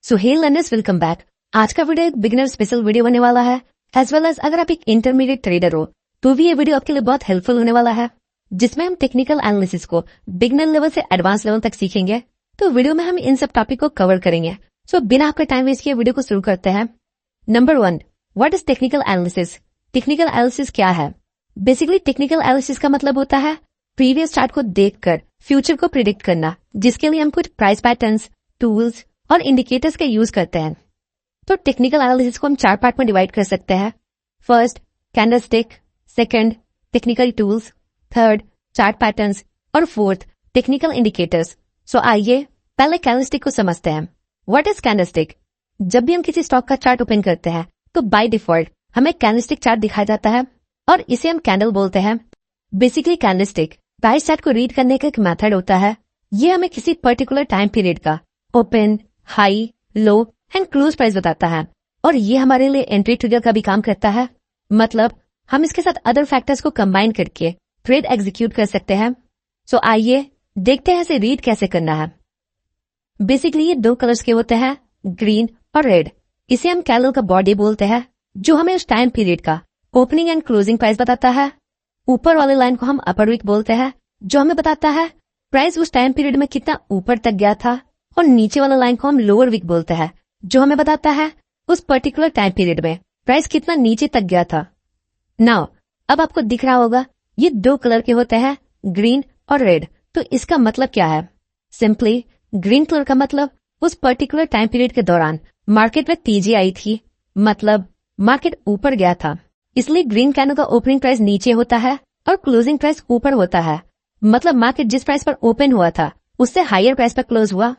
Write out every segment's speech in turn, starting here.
सो हे learners, welcome back. आज का video एक बिगिनर स्पेशल वीडियो होने वाला है, एज वेल एज अगर आप एक इंटरमीडिएट ट्रेडर हो तो भी ये वीडियो आपके लिए बहुत हेल्पफुल होने वाला है, जिसमें हम टेक्निकल एनालिसिस को बिगिनर लेवल से एडवांस लेवल तक सीखेंगे। तो वीडियो में हम इन सब टॉपिक को कवर करेंगे। सो बिना आपका टाइम वेस्ट किए वीडियो को शुरू करते हैं। Number 1, what is technical analysis? Technical analysis क्या है? बेसिकली टेक्निकल एनालिसिस का मतलब होता है प्रीवियस चार्ट को देखकर फ्यूचर को प्रिडिक्ट करना, जिसके लिए हम कुछ प्राइस पैटर्न्स, टूल्स और इंडिकेटर्स का यूज करते हैं। तो टेक्निकल एनालिसिस को हम 4 पार्ट में डिवाइड कर सकते हैं। First, candlestick, second, technical tools, third, chart patterns और फोर्थ, टेक्निकल इंडिकेटर्स। सो आइए पहले कैंडलस्टिक को समझते हैं। What is candlestick? जब भी हम किसी स्टॉक का चार्ट ओपन करते हैं तो बाय डिफॉल्ट हमें कैंडलस्टिक चार्ट दिखाया जाता है और इसे हम कैंडल बोलते हैं। बेसिकली कैंडलस्टिक प्राइस चार्ट को रीड करने का एक मेथड होता है। ये हमें किसी पर्टिकुलर टाइम पीरियड का open, high, low and close price बताता है, और ये हमारे लिए एंट्री ट्रिगर का भी काम करता है। मतलब हम इसके साथ अदर फैक्टर्स को कंबाइन करके ट्रेड एग्जीक्यूट कर सकते हैं। सो आइए देखते हैं इसे रीड कैसे करना है। बेसिकली ये 2 कलर्स के होते हैं, ग्रीन और रेड। इसे हम कैंडल का बॉडी बोलते हैं, जो हमें उस टाइम पीरियड का ओपनिंग एंड क्लोजिंग प्राइस बताता है। ऊपर वाले लाइन को हम अपर विक बोलते हैं, जो हमें बताता है प्राइस उस टाइम पीरियड में कितना ऊपर तक गया था, और नीचे वाला लाइन को हम लोअर विक बोलते हैं, जो हमें बताता है उस पर्टिकुलर टाइम पीरियड में प्राइस कितना नीचे तक गया था। नाउ अब आपको दिख रहा होगा ये 2 कलर के होते हैं, ग्रीन और रेड। तो इसका मतलब क्या है? सिंपली ग्रीन कलर का मतलब उस पर्टिकुलर टाइम पीरियड के दौरान मार्केट में तेजी आई थी, मतलब मार्केट ऊपर गया था, इसलिए ग्रीन कैंडल का ओपनिंग प्राइस नीचे होता है और क्लोजिंग प्राइस ऊपर होता है। मतलब मार्केट जिस प्राइस पर ओपन हुआ था उससे हायर प्राइस पर क्लोज हुआ।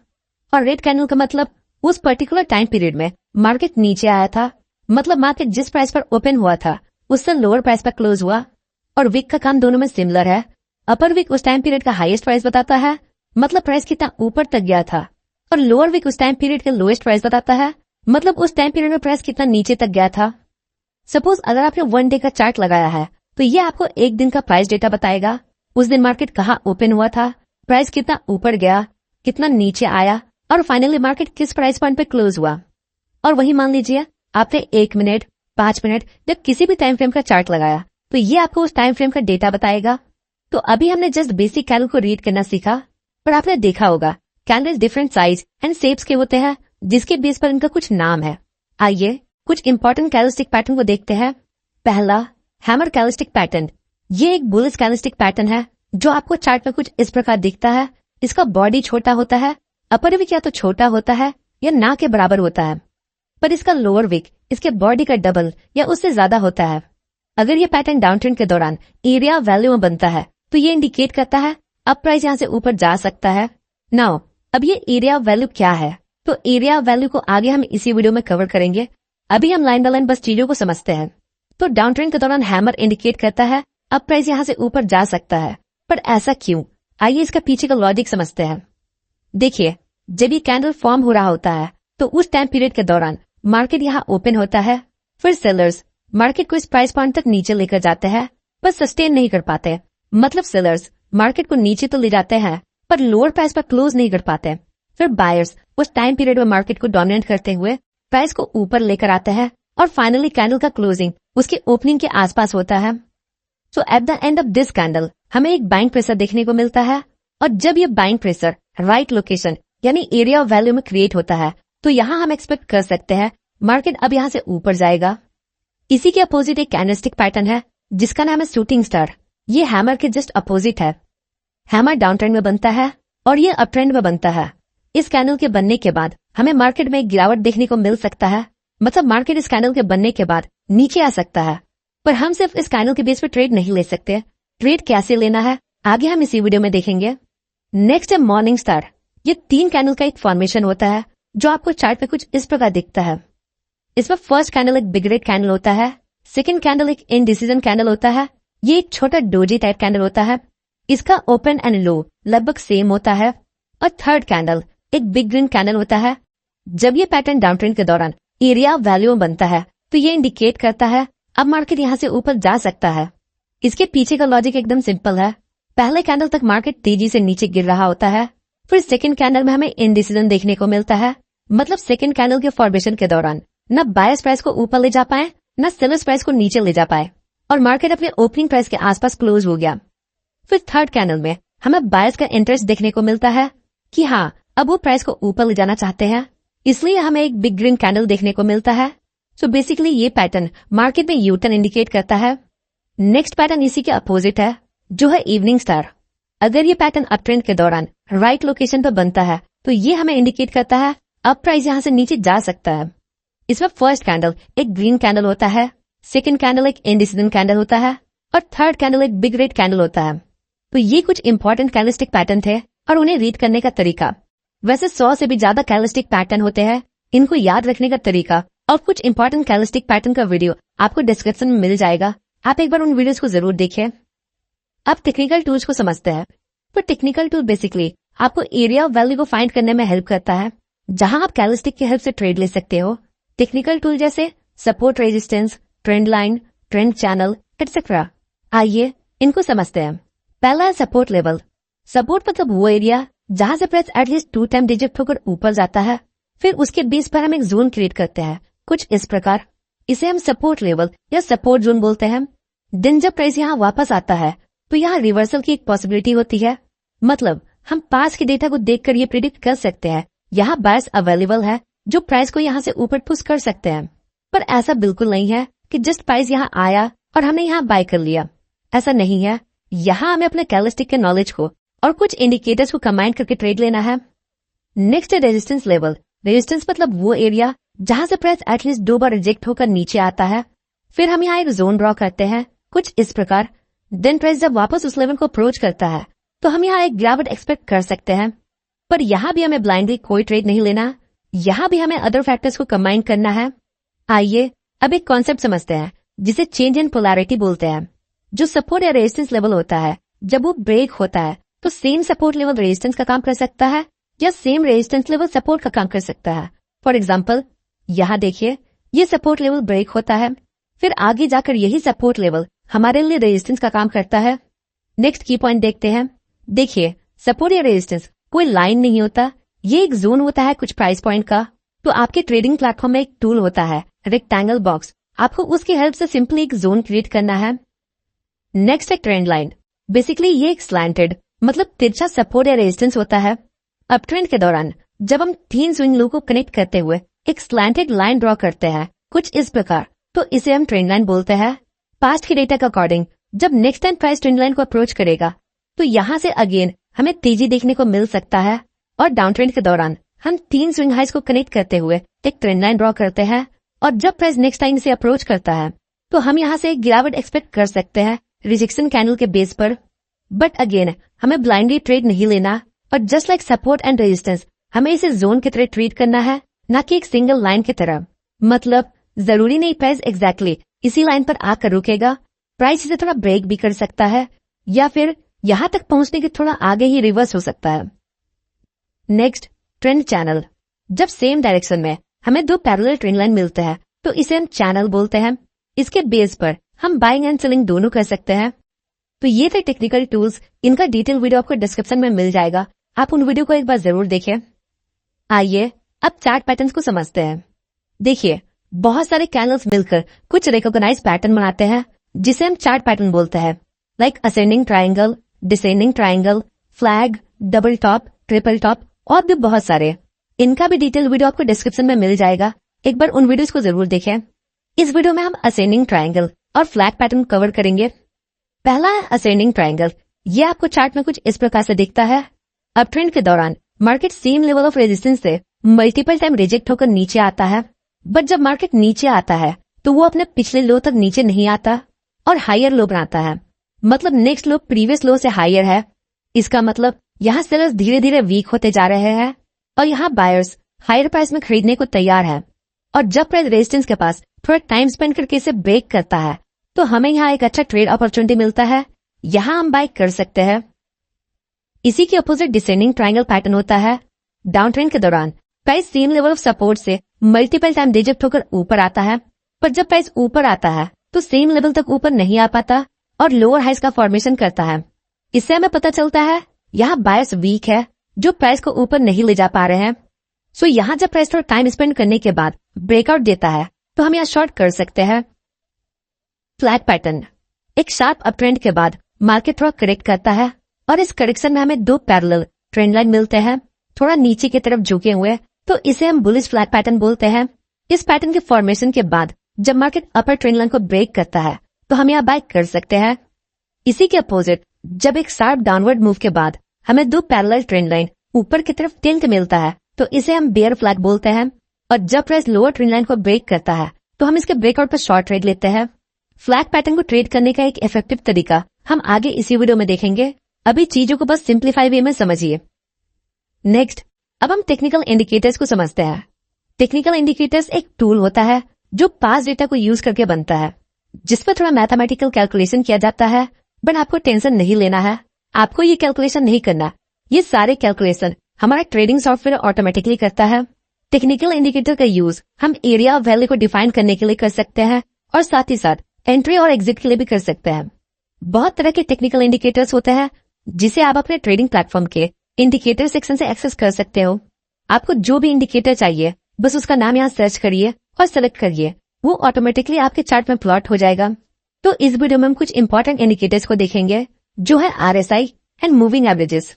और रेड कैंडल का मतलब उस पर्टिकुलर टाइम पीरियड में मार्केट नीचे आया था, मतलब मार्केट जिस प्राइस पर ओपन हुआ था उससे लोअर प्राइस पर क्लोज हुआ। और विक का काम दोनों में सिमिलर है। अपर विक उस टाइम पीरियड का हाईएस्ट प्राइस बताता है, मतलब प्राइस कितना ऊपर तक गया था, और लोअर विक उस टाइम पीरियड का लोएस्ट प्राइस बताता है, मतलब उस टाइम पीरियड में प्राइस कितना नीचे तक गया था। सपोज अगर आपने 1 डे का चार्ट लगाया है तो ये आपको एक दिन का प्राइस डेटा बताएगा। उस दिन मार्केट कहाँ ओपन हुआ था, प्राइस कितना ऊपर गया, कितना नीचे आया, और फाइनली मार्केट किस प्राइस पॉइंट पे क्लोज हुआ। और वही मान लीजिए आपने 1 मिनट, 5 मिनट या किसी भी टाइम फ्रेम का चार्ट लगाया तो ये आपको उस टाइम फ्रेम का डेटा बताएगा। तो अभी हमने जस्ट बेसिक कैंडल को रीड करना सीखा, पर आपने देखा होगा candles different size and shapes के होते हैं, जिसके बेस पर इनका कुछ नाम है। आइए कुछ इंपॉर्टेंट कैंडलस्टिक पैटर्न को देखते हैं। पहला, हैमर कैंडलस्टिक पैटर्न। ये एक बुलिश कैंडलस्टिक पैटर्न है जो आपको चार्ट में कुछ इस प्रकार दिखता है। इसका बॉडी छोटा होता है, अपर विक या तो छोटा होता है या ना के बराबर होता है, पर इसका लोअर विक इसके बॉडी का डबल या उससे ज्यादा होता है। अगर ये पैटर्न डाउन ट्रेंड के दौरान एरिया वैल्यू में बनता है तो ये इंडिकेट करता है अब प्राइस यहाँ से ऊपर जा सकता है। नाउ अब ये एरिया वैल्यू क्या है? तो एरिया वैल्यू को आगे हम इसी वीडियो में कवर करेंगे। अभी हम लाइन बाय लाइन बस चीजों को समझते हैं। तो डाउन ट्रेंड के दौरान हैमर इंडिकेट करता है अब प्राइस यहाँ से ऊपर जा सकता है, पर ऐसा क्यों? आइए इसका पीछे का लॉजिक समझते हैं। देखिए, जब ये कैंडल फॉर्म हो रहा होता है तो उस टाइम पीरियड के दौरान मार्केट यहाँ ओपन होता है, फिर सेलर्स मार्केट को इस प्राइस पॉइंट तक नीचे लेकर जाते हैं, पर सस्टेन नहीं कर पाते। मतलब सेलर्स मार्केट को नीचे तो ले जाते हैं पर लोअर प्राइस पर क्लोज नहीं कर पाते। फिर बायर्स उस टाइम पीरियड में मार्केट को डोमिनेट करते हुए प्राइस को ऊपर लेकर आते हैं, और फाइनली कैंडल का क्लोजिंग उसके ओपनिंग के आसपास होता है। So at the end of this candle हमें एक बाइंग प्रेशर देखने को मिलता है, और जब ये बाइंग प्रेशर राइट लोकेशन यानी एरिया वैल्यू में क्रिएट होता है तो यहाँ हम एक्सपेक्ट कर सकते हैं मार्केट अब यहाँ से ऊपर जाएगा। इसी के अपोजिट एक कैंडलस्टिक पैटर्न है जिसका नाम है शूटिंग स्टार। ये हैमर के जस्ट अपोजिट है। हैमर डाउन ट्रेंड में बनता है और ये अप ट्रेंड में बनता है। इस कैंडल के बनने के बाद हमें मार्केट में एक गिरावट देखने को मिल सकता है, मतलब मार्केट इस कैंडल के बनने के बाद नीचे आ सकता है। पर हम सिर्फ इस कैंडल के बेस पर ट्रेड नहीं ले सकते। ट्रेड कैसे लेना है आगे हम इसी वीडियो में देखेंगे। नेक्स्ट है मॉर्निंग स्टार। ये 3 कैंडल का एक फॉर्मेशन होता है जो आपको चार्ट पे कुछ इस प्रकार दिखता है। इसमें फर्स्ट कैंडल एक बिग रेड कैंडल होता है, सेकंड कैंडल एक इनडिसीजन कैंडल होता है, ये एक छोटा डोजी टाइप कैंडल होता है, इसका ओपन एंड लो लगभग सेम होता है, और थर्ड कैंडल एक बिग ग्रीन कैंडल होता है। जब ये पैटर्न डाउन ट्रेंड के दौरान एरिया वैल्यू में बनता है तो ये इंडिकेट करता है अब मार्केट यहाँ से ऊपर जा सकता है। इसके पीछे का लॉजिक एकदम सिंपल है। पहले कैंडल तक मार्केट तेजी से नीचे गिर रहा होता है, फिर सेकंड कैंडल में हमें इनडिसीजन देखने को मिलता है, मतलब सेकंड कैंडल के फॉर्मेशन के दौरान न बायर्स प्राइस को ऊपर ले जा पाए न सेलर्स प्राइस को नीचे ले जा पाए और मार्केट अपने ओपनिंग प्राइस के आसपास क्लोज हो गया। फिर थर्ड कैंडल में हमें बायर्स का इंटरेस्ट देखने को मिलता है कि हाँ, अब वो प्राइस को ऊपर ले जाना चाहते हैं, इसलिए हमें एक बिग ग्रीन कैंडल देखने को मिलता है। सो बेसिकली ये पैटर्न मार्केट में यू टर्न इंडिकेट करता है। नेक्स्ट पैटर्न इसी के अपोजिट है, जो है इवनिंग स्टार। अगर ये पैटर्न अप ट्रेंड के दौरान राइट लोकेशन पर बनता है तो ये हमें इंडिकेट करता है अब प्राइस यहाँ से नीचे जा सकता है। इसमें फर्स्ट कैंडल एक ग्रीन कैंडल होता है, सेकंड कैंडल एक इंडिसीजन कैंडल होता है और थर्ड कैंडल एक बिग रेड कैंडल होता है। तो ये कुछ इंपॉर्टेंट कैंडलस्टिक पैटर्न थे और उन्हें रीड करने का तरीका। वैसे 100 से भी ज्यादा कैंडलस्टिक पैटर्न होते हैं, इनको याद रखने का तरीका और कुछ इंपॉर्टेंट कैंडलस्टिक पैटर्न का वीडियो आपको डिस्क्रिप्शन में मिल जाएगा, आप एक बार उन वीडियोस को जरूर देखें। अब टेक्निकल टूल्स को समझते हैं। तो टेक्निकल टूल बेसिकली आपको एरिया ऑफ वैल्यू को फाइंड करने में हेल्प करता है, जहां आप कैंडलस्टिक की हेल्प से ट्रेड ले सकते हो। टेक्निकल टूल जैसे support, resistance, trend line, trend channel etcetera. आइए इनको समझते हैं। पहला है सपोर्ट लेवल। सपोर्ट मतलब वो एरिया जहां से प्राइस एटलीस्ट 2 टाइम रिजेक्ट होकर ऊपर जाता है, फिर उसके बेस पर हम एक जोन क्रिएट करते हैं कुछ इस प्रकार। इसे हम सपोर्ट लेवल या सपोर्ट जोन बोलते हैं। दिन जब प्राइस यहाँ वापस आता है तो यहाँ रिवर्सल की एक पॉसिबिलिटी होती है। मतलब हम पास के डेटा को देखकर ये प्रिडिक्ट कर सकते हैं यहाँ बायर्स अवेलेबल है जो प्राइस को यहाँ से ऊपर पुश कर सकते हैं। पर ऐसा बिल्कुल नहीं है कि जस्ट प्राइस यहाँ आया और हमने यहाँ बाय कर लिया, ऐसा नहीं है। यहाँ हमें अपने कैंडलस्टिक के नॉलेज को और कुछ इंडिकेटर्स को कंबाइन करके ट्रेड लेना है। नेक्स्ट है रेजिस्टेंस लेवल। रेजिस्टेंस मतलब वो एरिया जहां से प्राइस एटलीस्ट 2 बार रिजेक्ट होकर नीचे आता है। फिर हम यहाँ एक जोन ड्रॉ करते हैं कुछ इस प्रकार। देन प्राइस जब वापस उस लेवल को अप्रोच करता है तो हम यहाँ एक गिरावट एक्सपेक्ट कर सकते हैं। पर यहाँ भी हमें ब्लाइंडली कोई ट्रेड नहीं लेना, यहाँ भी हमें अदर फैक्टर्स को कंबाइन करना है। आइए अब एक कॉन्सेप्ट समझते हैं जिसे चेंज इन पोलैरिटी बोलते हैं। जो सपोर्ट या रेजिस्टेंस लेवल होता है, जब वो ब्रेक होता है तो सेम सपोर्ट लेवल रेजिस्टेंस का काम कर सकता है या सेम रेजिस्टेंस लेवल सपोर्ट का काम कर सकता है। फॉर एग्जाम्पल यहाँ देखिए, ये सपोर्ट लेवल ब्रेक होता है, फिर आगे जाकर यही सपोर्ट लेवल हमारे लिए रेजिस्टेंस का काम करता है। नेक्स्ट की पॉइंट देखते हैं। देखिए, सपोर्ट या रेजिस्टेंस कोई लाइन नहीं होता, ये एक जोन होता है कुछ प्राइस पॉइंट का। तो आपके ट्रेडिंग प्लेटफॉर्म में एक टूल होता है रेक्टेंगल बॉक्स, आपको उसकी हेल्प से सिंपली एक जोन क्रिएट करना है। नेक्स्ट है ट्रेंड लाइन। बेसिकली ये एक स्लैंटेड मतलब तिरछा सपोर्ट या रेजिस्टेंस होता है। अप ट्रेंड के दौरान जब हम 3 स्विंग लो को कनेक्ट करते हुए एक स्लैंटेड लाइन ड्रॉ करते हैं कुछ इस प्रकार, तो इसे हम ट्रेंड लाइन बोलते हैं। पास्ट के डेटा के अकॉर्डिंग जब next time price trend line को अप्रोच करेगा तो यहाँ से अगेन हमें तेजी देखने को मिल सकता है। और डाउन ट्रेंड के दौरान हम 3 स्विंग हाइस को कनेक्ट करते हुए एक ट्रेंड लाइन ड्रॉ करते हैं और जब प्राइस नेक्स्ट टाइम से अप्रोच करता है तो हम यहाँ से एक गिरावट एक्सपेक्ट कर सकते हैं रिजेक्शन कैंडल के बेस पर। बट अगेन हमें ब्लाइंडली ट्रेड नहीं लेना और just like support and resistance हमें इसे जोन की तरह ट्रीट करना है, न कि एक सिंगल लाइन की तरह। मतलब जरूरी नहीं प्राइस एग्जैक्टली इसी लाइन पर आकर रुकेगा, प्राइस इसे थोड़ा ब्रेक भी कर सकता है या फिर यहाँ तक पहुंचने के थोड़ा आगे ही रिवर्स हो सकता है। Next trend channel. जब सेम डायरेक्शन में हमें 2 पैरेलल ट्रेंड लाइन मिलते हैं तो इसे हम चैनल बोलते हैं। इसके बेस पर हम बाइंग एंड सेलिंग दोनों कर सकते हैं। तो ये थे टेक्निकल टूल्स, इनका डिटेल वीडियो आपको डिस्क्रिप्शन में मिल जाएगा, आप उन वीडियो को एक बार जरूर देखें। आइए अब चार्ट पैटर्न्स को समझते हैं। देखिए, बहुत सारे कैंडल्स मिलकर कुछ रिकॉग्नाइज पैटर्न बनाते हैं जिसे हम चार्ट पैटर्न बोलते हैं, like ascending triangle, descending triangle, flag, double top, triple top और भी बहुत सारे। इनका भी डिटेल वीडियो आपको डिस्क्रिप्शन में मिल जाएगा, एक बार उन वीडियोस को जरूर देखें। इस वीडियो में हम असेंडिंग ट्राइंगल और फ्लैग पैटर्न कवर करेंगे। पहला है असेंडिंग ट्राइंगल। ये आपको चार्ट में कुछ इस प्रकार से दिखता है। अप ट्रेंड के दौरान market same level of resistance से मल्टीपल टाइम रिजेक्ट होकर नीचे आता है, बट जब मार्केट नीचे आता है तो वो अपने पिछले लो तक नीचे नहीं आता और हायर लो बनाता है। मतलब नेक्स्ट लो प्रीवियस लो से हायर है। इसका मतलब यहाँ सेलर्स धीरे धीरे वीक होते जा रहे हैं और यहाँ बायर्स हायर प्राइस में खरीदने को तैयार है। और जब प्राइस रेजिस्टेंस के पास थोड़ा टाइम स्पेंड करके इसे ब्रेक करता है तो हमें यहाँ एक अच्छा ट्रेड अपॉर्चुनिटी मिलता है, यहाँ हम बाय कर सकते हैं। इसी के अपोजिट डिसेंडिंग ट्राइंगल पैटर्न होता है। डाउन ट्रेंड के दौरान price same level of support से मल्टीपल टाइम रिजेक्ट होकर ऊपर आता है, पर जब प्राइस ऊपर आता है तो सेम लेवल तक ऊपर नहीं आ पाता और लोअर हाइस का फॉर्मेशन करता है। इससे हमें पता चलता है यहाँ बायर्स वीक है जो प्राइस को ऊपर नहीं ले जा पा रहे हैं। सो यहाँ जब प्राइस थोड़ा टाइम स्पेंड करने के बाद ब्रेकआउट देता है तो हम यहाँ शॉर्ट कर सकते हैं। फ्लैग पैटर्न, एक शार्प अप ट्रेंड के बाद मार्केट थोड़ा करेक्ट करता है और इस करेक्शन में हमें दो पैरेलल ट्रेंड लाइन मिलते हैं थोड़ा नीचे की तरफ झुके हुए, तो इसे हम बुलिश फ्लैग पैटर्न बोलते हैं। इस पैटर्न के फॉर्मेशन के बाद जब मार्केट अपर ट्रेंड लाइन को ब्रेक करता है तो हम यहाँ बाय कर सकते हैं। इसी के अपोजिट जब एक शार्प डाउनवर्ड मूव के बाद हमें दो पैरेलल ट्रेंड लाइन ऊपर की तरफ टिल्ट मिलता है तो इसे हम बेयर फ्लैग बोलते हैं। और जब प्राइस लोअर ट्रेंड लाइन को ब्रेक करता है तो हम इसके ब्रेकआउट पर शॉर्ट ट्रेड लेते हैं। फ्लैग पैटर्न को ट्रेड करने का एक इफेक्टिव तरीका हम आगे इसी वीडियो में देखेंगे, अभी चीजों को बस सिंप्लीफाई वे में समझिए। नेक्स्ट, अब हम टेक्निकल इंडिकेटर्स को समझते हैं। टेक्निकल इंडिकेटर्स एक टूल होता है जो पास डेटा को यूज करके बनता है, जिस पर थोड़ा मैथमेटिकल कैलकुलेशन किया जाता है, बट आपको टेंशन नहीं लेना है, आपको ये कैलकुलेशन नहीं करना। ये सारे कैलकुलेशन हमारा ट्रेडिंग सॉफ्टवेयर ऑटोमेटिकली करता है। टेक्निकल इंडिकेटर का यूज हम एरिया ऑफ वैल्यू को डिफाइन करने के लिए कर सकते हैं और साथ ही साथ एंट्री और एग्जिट के लिए भी कर सकते हैं। बहुत तरह के टेक्निकल इंडिकेटर्स होते हैं जिसे आप अपने ट्रेडिंग प्लेटफॉर्म के इंडिकेटर सेक्शन से एक्सेस कर सकते हो। आपको जो भी इंडिकेटर चाहिए बस उसका नाम यहाँ सर्च करिए और सेलेक्ट करिए, वो ऑटोमेटिकली आपके चार्ट में प्लॉट हो जाएगा। तो इस वीडियो में हम कुछ इंपॉर्टेंट इंडिकेटर्स को देखेंगे जो है RSI एंड मूविंग एवरेजेस।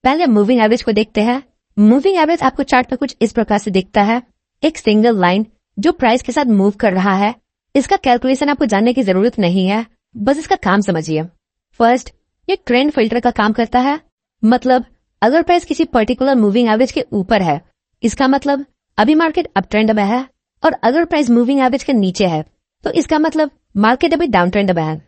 पहले मूविंग एवरेज को देखते हैं। मूविंग एवरेज आपको चार्ट में कुछ इस प्रकार से दिखता है, एक सिंगल लाइन जो प्राइस के साथ मूव कर रहा है। इसका कैलकुलेशन आपको जानने की जरूरत नहीं है, बस इसका काम समझिए। फर्स्ट, ये ट्रेंड फिल्टर का काम करता है। मतलब अगर प्राइस किसी पर्टिकुलर मूविंग एवरेज के ऊपर है, इसका मतलब अभी मार्केट अप ट्रेंड में है, और अगर प्राइस मूविंग एवरेज के नीचे है तो इसका मतलब मार्केट अभी डाउन ट्रेंड में है।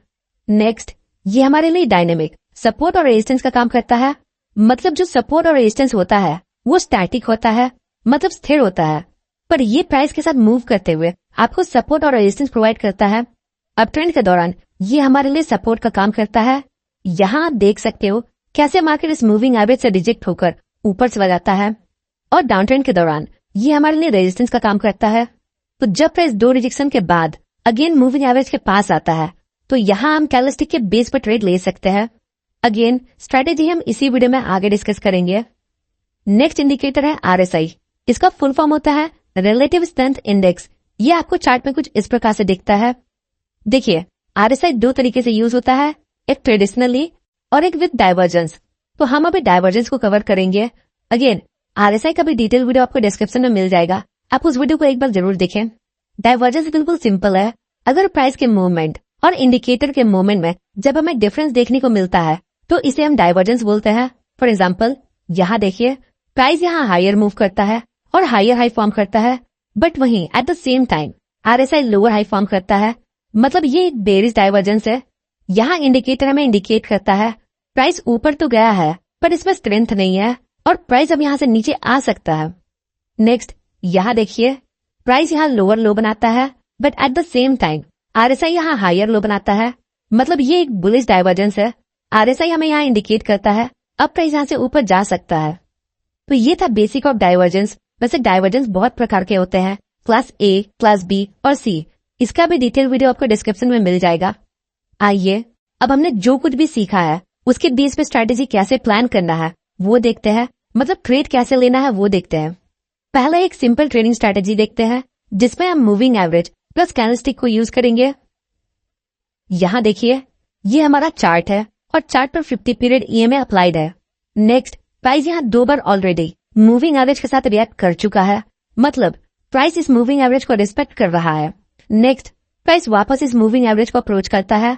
नेक्स्ट, ये हमारे लिए डायनेमिक सपोर्ट और रेजिस्टेंस का काम करता है। मतलब जो सपोर्ट और रेजिस्टेंस होता है वो स्टैटिक होता है, मतलब स्थिर होता है, पर ये प्राइस के साथ मूव करते हुए आपको सपोर्ट और रेजिस्टेंस प्रोवाइड करता है। अप ट्रेंड के दौरान ये हमारे लिए सपोर्ट का काम करता है। यहाँ आप देख सकते हो कैसे मार्केट इस मूविंग एवरेज से रिजेक्ट होकर ऊपर चला जाता है, और डाउन ट्रेंड के दौरान ये हमारे लिए रेजिस्टेंस का काम करता है। तो जब प्राइस दो रिजेक्शन के बाद अगेन मूविंग एवरेज के पास आता है तो यहाँ हम कैंडलस्टिक के बेस पर ट्रेड ले सकते हैं। अगेन स्ट्रेटेजी हम इसी वीडियो में आगे डिस्कस करेंगे। नेक्स्ट इंडिकेटर है RSI। इसका फुल फॉर्म होता है रिलेटिव स्ट्रेंथ इंडेक्स। ये आपको चार्ट में कुछ इस प्रकार से दिखता है। देखिए, RSI दो तरीके से यूज होता है, एक ट्रेडिशनली और एक विद डाइवर्जेंस। तो हम अभी डाइवर्जेंस को कवर करेंगे। अगेन RSI का भी डिटेल वीडियो आपको डिस्क्रिप्शन में मिल जाएगा, आप उस वीडियो को एक बार जरूर देखें। डाइवर्जेंस बिल्कुल सिंपल है। अगर प्राइस के मूवमेंट और इंडिकेटर के मूवमेंट में जब हमें डिफरेंस देखने को मिलता है तो इसे हम डाइवर्जेंस बोलते हैं। फॉर एग्जाम्पल, यहाँ देखिए, प्राइस यहाँ हायर मूव करता है और हायर हाई फॉर्म करता है, बट वहीं at the same time RSI lower high form करता है। मतलब ये एक बेरिश डाइवर्जेंस है। यहाँ इंडिकेटर हमें इंडिकेट करता है प्राइस ऊपर तो गया है पर इसमें स्ट्रेंथ नहीं है और प्राइस अब यहाँ से नीचे आ सकता है। नेक्स्ट, यहाँ देखिए, प्राइस यहाँ लोअर लो बनाता है but at the same time RSI यहाँ हायर लो बनाता है। मतलब ये एक बुलिश डाइवर्जेंस है। RSI हमें यहाँ इंडिकेट करता है अब प्राइस यहाँ से ऊपर जा सकता है। तो ये था बेसिक ऑफ डाइवर्जेंस। वैसे डाइवर्जेंस बहुत प्रकार के होते हैं, क्लास A, क्लास B और C। इसका भी डिटेल वीडियो आपको डिस्क्रिप्शन में मिल जाएगा। आइए अब हमने जो कुछ भी सीखा है उसके बेस पे स्ट्रैटेजी कैसे प्लान करना है वो देखते हैं। मतलब ट्रेड कैसे लेना है वो देखते हैं। पहले एक सिंपल ट्रेडिंग स्ट्रैटेजी देखते हैं जिसमें हम मूविंग एवरेज प्लस कैंडलस्टिक को यूज करेंगे। यहाँ देखिए, ये हमारा चार्ट है और चार्ट पर 50 पीरियड EMA अप्लाइड है। नेक्स्ट, प्राइस यहाँ दो बार ऑलरेडी मूविंग एवरेज के साथ रिएक्ट कर चुका है, मतलब प्राइस इस मूविंग एवरेज को रिस्पेक्ट कर रहा है। नेक्स्ट, प्राइस वापस इस मूविंग एवरेज को अप्रोच करता है।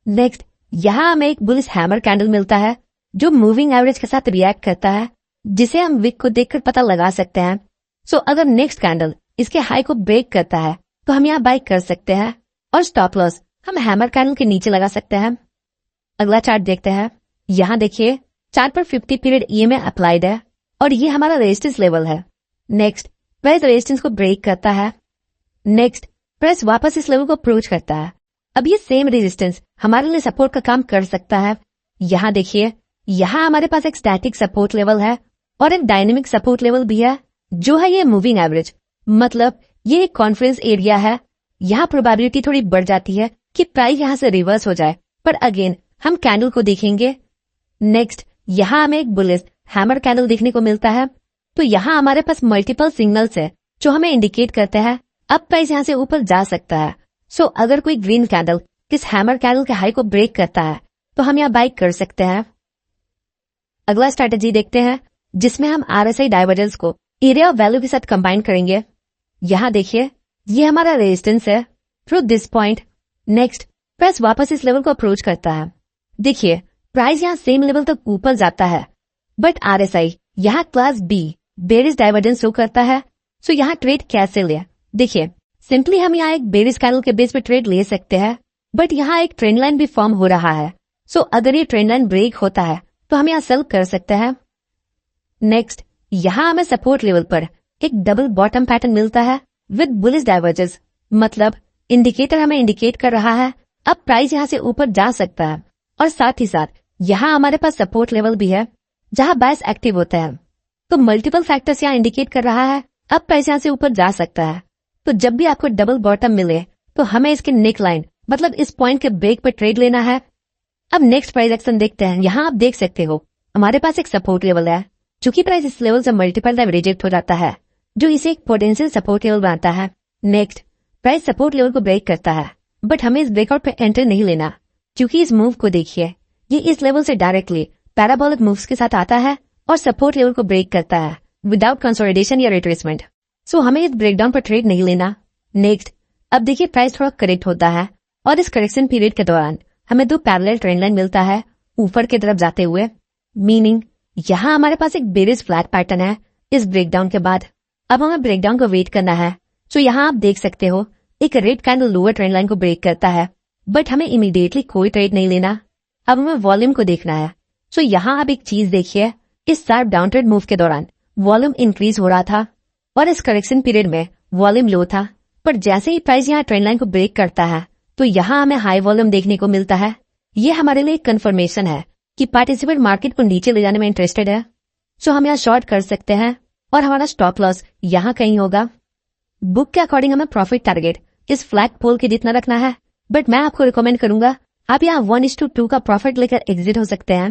नेक्स्ट, यहाँ हमें एक बुलिश हैमर कैंडल मिलता है जो मूविंग एवरेज के साथ रिएक्ट करता है, जिसे हम विक को देखकर पता लगा सकते हैं। सो अगर नेक्स्ट कैंडल इसके हाई को ब्रेक करता है तो हम यहाँ बाय कर सकते हैं, और स्टॉप लॉस हम हैमर कैंडल के नीचे लगा सकते हैं। अगला चार्ट देखते हैं। यहाँ देखिए, चार्ट पर 50 पीरियड EMA अप्लाइड है और ये हमारा रेजिस्टेंस लेवल है। नेक्स्ट, प्राइस रेजिस्टेंस को ब्रेक करता है। नेक्स्ट, प्राइस वापस इस लेवल को अप्रोच करता है। अब ये सेम रेजिस्टेंस हमारे लिए सपोर्ट का काम कर सकता है। यहाँ देखिए, यहाँ हमारे पास एक स्टैटिक सपोर्ट लेवल है और एक डायनेमिक सपोर्ट लेवल भी है जो है ये मूविंग एवरेज। मतलब ये एक कॉन्फ्रेंस एरिया है। यहाँ प्रोबेबिलिटी थोड़ी बढ़ जाती है कि प्राइस यहाँ से रिवर्स हो जाए, पर अगेन हम कैंडल को देखेंगे। नेक्स्ट, यहाँ हमें एक बुलिश हैमर कैंडल देखने को मिलता है तो यहाँ हमारे पास मल्टीपल सिग्नल्स है जो हमें इंडिकेट करते हैं अब प्राइस यहाँ से ऊपर जा सकता है। सो अगर कोई ग्रीन कैंडल इस हैमर कैंडल के हाई को ब्रेक करता है तो हम यहाँ बाई कर सकते हैं। अगला स्ट्रेटेजी देखते हैं जिसमें हम RSI डाइवर्जेंस को एरिया ऑफ वैल्यू के साथ कंबाइन करेंगे। यहाँ देखिए ये हमारा रेजिस्टेंस है through this point. Next price वापस इस लेवल को अप्रोच करता है। देखिए प्राइस यहाँ सेम लेवल तक ऊपर जाता है बट RSI यहाँ class B bearish divergence show करता है। सो यहाँ ट्रेड कैसे ले? देखिए सिंपली हम यहाँ एक बेरिश कैंडल के बेस पे ट्रेड ले सकते हैं बट यहाँ एक ट्रेंड लाइन भी फॉर्म हो रहा है। सो अगर ये ट्रेंड लाइन ब्रेक होता है तो हम यहाँ सेल कर सकते हैं। नेक्स्ट यहाँ हमें सपोर्ट लेवल पर एक डबल बॉटम पैटर्न मिलता है विद बुलिश डाइवर्जेंस, मतलब इंडिकेटर हमें इंडिकेट कर रहा है अब प्राइस यहाँ से ऊपर जा सकता है और साथ ही साथ यहाँ हमारे पास सपोर्ट लेवल भी है जहाँ बायस एक्टिव होता है। तो मल्टीपल फैक्टर्स यहाँ इंडिकेट कर रहा है अब प्राइस यहाँ से ऊपर जा सकता है। तो जब भी आपको डबल बॉटम मिले तो हमें इसके नेक लाइन मतलब इस पॉइंट के ब्रेक पर ट्रेड लेना है। अब नेक्स्ट प्राइस एक्शन देखते हैं। यहाँ आप देख सकते हो हमारे पास एक सपोर्ट लेवल है। चूंकि प्राइस इस लेवल से मल्टीपल टाइम रिजेक्ट हो जाता है जो इसे एक पोटेंशियल सपोर्ट लेवल बनाता है। नेक्स्ट प्राइस सपोर्ट लेवल को ब्रेक करता है बट हमें इस ब्रेकआउट पे एंटर नहीं लेना क्योंकि इस मूव को देखिए ये इस लेवल से डायरेक्टली पैराबोलिक मूव्स के साथ आता है और सपोर्ट लेवल को ब्रेक करता है विदाउट कंसोलिडेशन या रिट्रेसमेंट। सो हमें इस ब्रेकडाउन पर ट्रेड नहीं लेना। नेक्स्ट अब देखिए प्राइस थोड़ा करेक्ट होता है और इस करेक्शन पीरियड के दौरान हमें दो पैरेलल ट्रेंड लाइन मिलता है ऊपर की तरफ जाते हुए, मीनिंग यहाँ हमारे पास एक बेरिश फ्लैट पैटर्न है इस ब्रेकडाउन के बाद। अब हमें ब्रेकडाउन को वेट करना है। सो यहाँ आप देख सकते हो एक red candle lower trend line को ब्रेक करता है बट हमें इमीडिएटली कोई ट्रेड नहीं लेना। अब हमें वॉल्यूम को देखना है। सो यहाँ आप एक चीज देखिए इस शार्प डाउन ट्रेड मूव के दौरान वॉल्यूम इंक्रीज हो रहा था और इस करेक्शन पीरियड में वॉल्यूम लो था, पर जैसे ही प्राइस यहाँ ट्रेंड लाइन को ब्रेक करता है तो यहाँ हमें हाई वॉल्यूम देखने को मिलता है। ये हमारे लिए कंफर्मेशन है कि पार्टिसिपेंट मार्केट को नीचे ले जाने में इंटरेस्टेड है। सो हम यहाँ शॉर्ट कर सकते हैं और हमारा स्टॉप लॉस यहाँ कहीं होगा। बुक के अकॉर्डिंग हमें प्रॉफिट टारगेट इस फ्लैग पोल के जितना रखना है बट मैं आपको रिकमेंड करूंगा आप यहाँ 1:2 का प्रॉफिट लेकर एग्जिट हो सकते हैं।